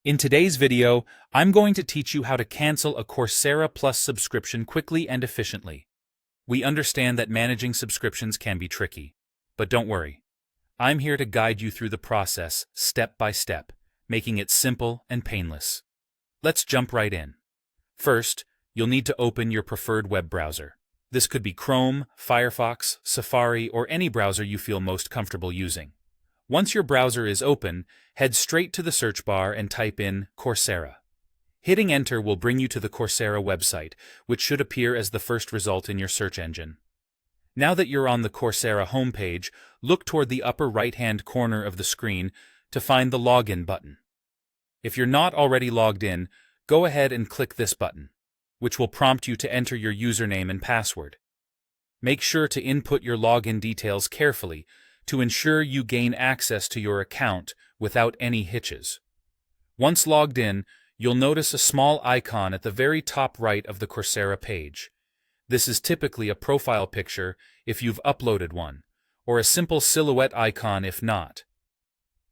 In today's video, I'm going to teach you how to cancel a Coursera Plus subscription quickly and efficiently. We understand that managing subscriptions can be tricky, but don't worry. I'm here to guide you through the process step by step, making it simple and painless. Let's jump right in. First, you'll need to open your preferred web browser. This could be Chrome, Firefox, Safari, or any browser you feel most comfortable using. Once your browser is open, head straight to the search bar and type in Coursera. Hitting enter will bring you to the Coursera website, which should appear as the first result in your search engine. Now that you're on the Coursera homepage, look toward the upper right-hand corner of the screen to find the Login button. If you're not already logged in, go ahead and click this button, which will prompt you to enter your username and password. Make sure to input your login details carefully to ensure you gain access to your account without any hitches. Once logged in, you'll notice a small icon at the very top right of the Coursera page. This is typically a profile picture if you've uploaded one, or a simple silhouette icon if not.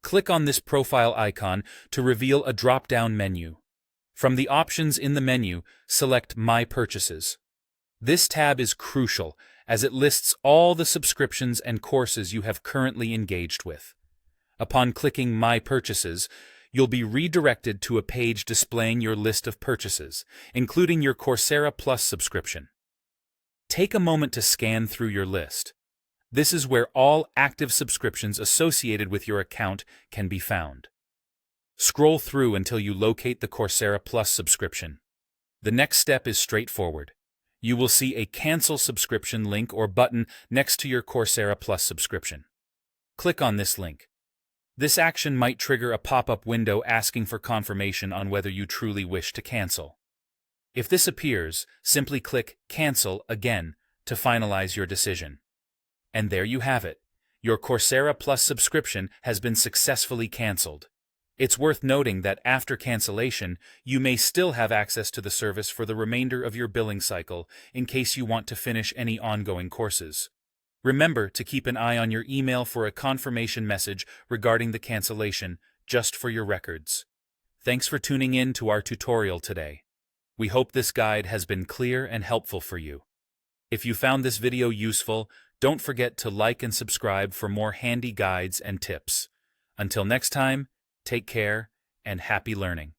Click on this profile icon to reveal a drop-down menu. From the options in the menu, select My Purchases. This tab is crucial as it lists all the subscriptions and courses you have currently engaged with. Upon clicking My Purchases, you'll be redirected to a page displaying your list of purchases, including your Coursera Plus subscription. Take a moment to scan through your list. This is where all active subscriptions associated with your account can be found. Scroll through until you locate the Coursera Plus subscription. The next step is straightforward. You will see a Cancel Subscription link or button next to your Coursera Plus subscription. Click on this link. This action might trigger a pop-up window asking for confirmation on whether you truly wish to cancel. If this appears, simply click Cancel again to finalize your decision. And there you have it. Your Coursera Plus subscription has been successfully canceled. It's worth noting that after cancellation, you may still have access to the service for the remainder of your billing cycle in case you want to finish any ongoing courses. Remember to keep an eye on your email for a confirmation message regarding the cancellation, just for your records. Thanks for tuning in to our tutorial today. We hope this guide has been clear and helpful for you. If you found this video useful, don't forget to like and subscribe for more handy guides and tips. Until next time, take care and happy learning.